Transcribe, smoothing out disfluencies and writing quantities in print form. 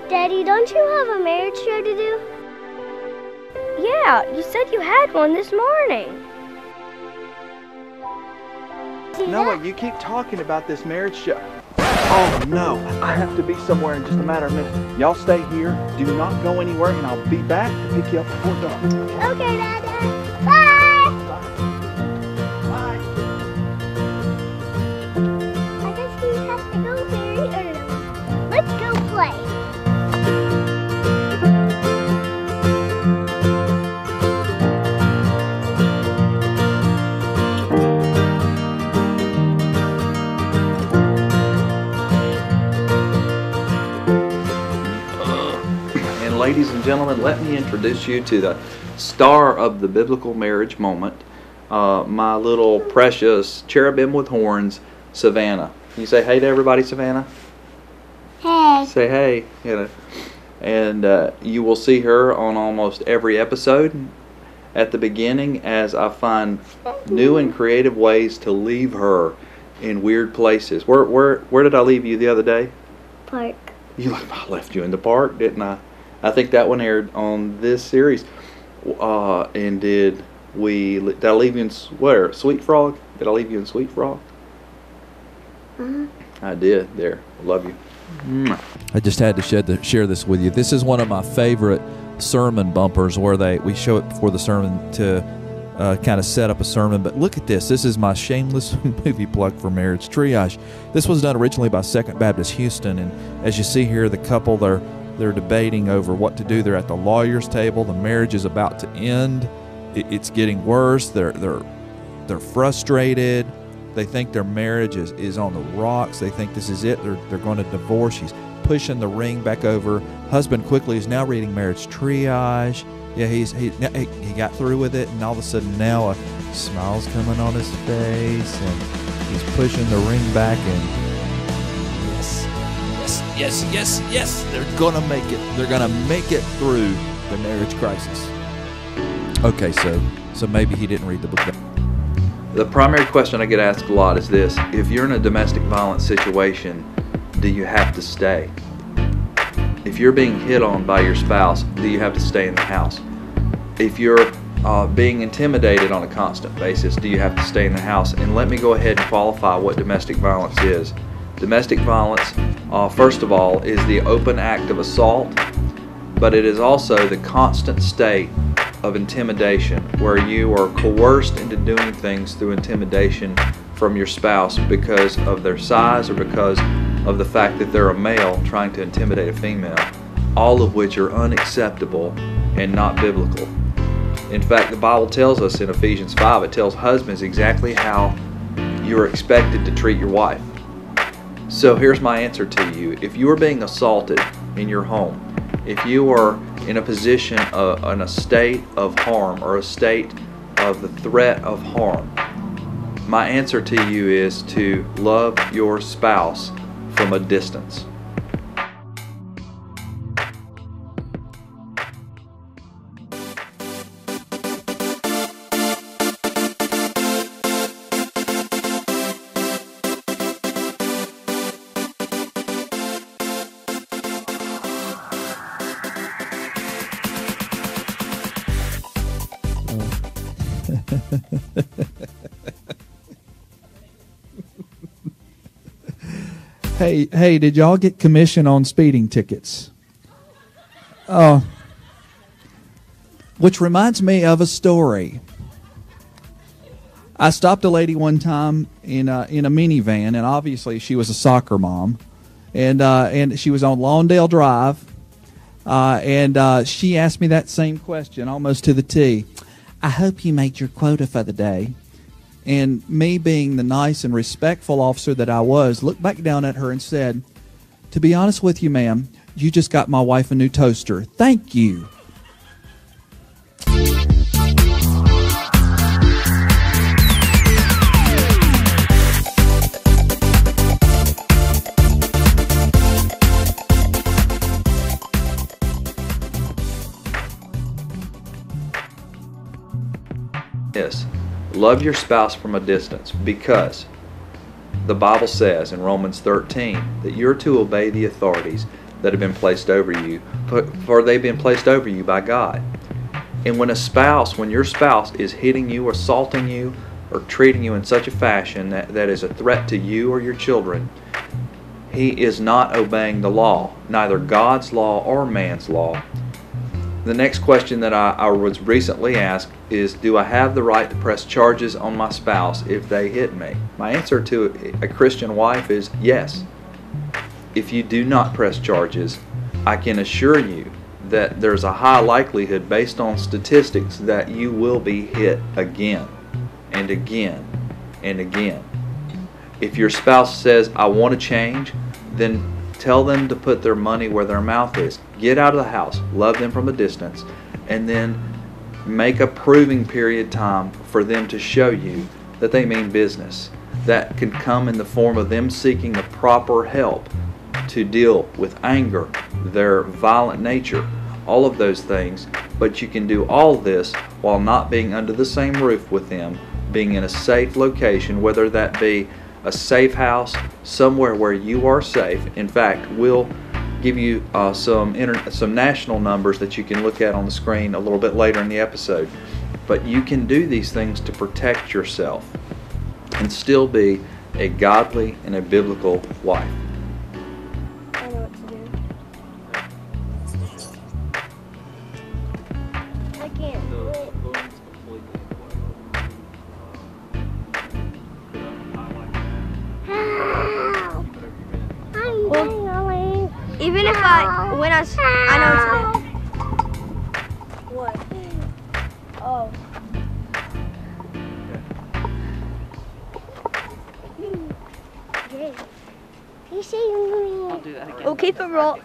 Daddy, don't you have a marriage show to do? Yeah, you said you had one this morning. Noah, you keep talking about this marriage show. Oh no, I have to be somewhere in just a matter of minutes. Y'all stay here, do not go anywhere, and I'll be back to pick you up before dark. Okay, Dada. Bye! Bye. I guess we have to go very early. Let's go play. Ladies and gentlemen, let me introduce you to the star of the biblical marriage moment, my little precious cherubim with horns, Savannah. Can you say hey to everybody, Savannah? Hey. Say hey. And you will see her on almost every episode at the beginning as I find new and creative ways to leave her in weird places. Where did I leave you the other day? Park. I left you in the park, didn't I? I think that one aired on this series. And did I leave you in where? Sweet Frog? Did I leave you in Sweet Frog? I did. There. I love you. I just had to share this with you. This is one of my favorite sermon bumpers where we show it before the sermon to kind of set up a sermon. But look at this. This is my shameless movie plug for Marriage Triage. This was done originally by Second Baptist Houston, and as you see here, the couple, they're debating over what to do. They're at the lawyer's table. The marriage is about to end. It's getting worse. They're frustrated. They think their marriage is on the rocks. They think this is it. They're going to divorce. She's pushing the ring back over. Husband quickly is now reading Marriage Triage. Yeah, he got through with it, and all of a sudden now a smile's coming on his face, and he's pushing the ring back, and yes, they're gonna make it. They're gonna make it through the marriage crisis. Okay, so maybe he didn't read the book. The primary question I get asked a lot is this: if you're in a domestic violence situation, do you have to stay? If you're being hit on by your spouse, do you have to stay in the house? If you're being intimidated on a constant basis, do you have to stay in the house? And let me go ahead and qualify what domestic violence is. Domestic violence, first of all, is the open act of assault, but it is also the constant state of intimidation where you are coerced into doing things through intimidation from your spouse because of their size or because of the fact that they're a male trying to intimidate a female, all of which are unacceptable and not biblical. In fact, the Bible tells us in Ephesians 5, it tells husbands exactly how you're expected to treat your wife. So here's my answer to you. If you are being assaulted in your home, if you are in a position, in a state of harm or a state of the threat of harm, my answer to you is to love your spouse from a distance. Hey, did y'all get commission on speeding tickets? Which reminds me of a story. I stopped a lady one time in a minivan, and obviously she was a soccer mom, and she was on Lawndale Drive, and she asked me that same question almost to the T. I hope you made your quota for the day. And me, being the nice and respectful officer that I was, looked back down at her and said, to be honest with you, ma'am, you just got my wife a new toaster. Thank you. Yes. Love your spouse from a distance, because the Bible says in Romans 13 that you're to obey the authorities that have been placed over you, for they've been placed over you by God. And when your spouse is hitting you, assaulting you, or treating you in such a fashion that is a threat to you or your children, he is not obeying the law, neither God's law or man's law. The next question that I was recently asked is, do I have the right to press charges on my spouse if they hit me? My answer to a Christian wife is yes. If you do not press charges, I can assure you that there's a high likelihood based on statistics that you will be hit again and again and again. If your spouse says, I want to change, then tell them to put their money where their mouth is. Get out of the house, love them from a distance, and then make a proving period time for them to show you that they mean business. That can come in the form of them seeking the proper help to deal with anger, their violent nature, all of those things. But you can do all this while not being under the same roof with them, being in a safe location, whether that be a safe house, somewhere where you are safe. In fact, we'll give you some national numbers that you can look at on the screen a little bit later in the episode. But you can do these things to protect yourself and still be a godly and a biblical wife. I know what to do. I can't do it. Help! I'm going. Even if I know what to do. What? Oh. Yeah. You see me? We'll keep it roll.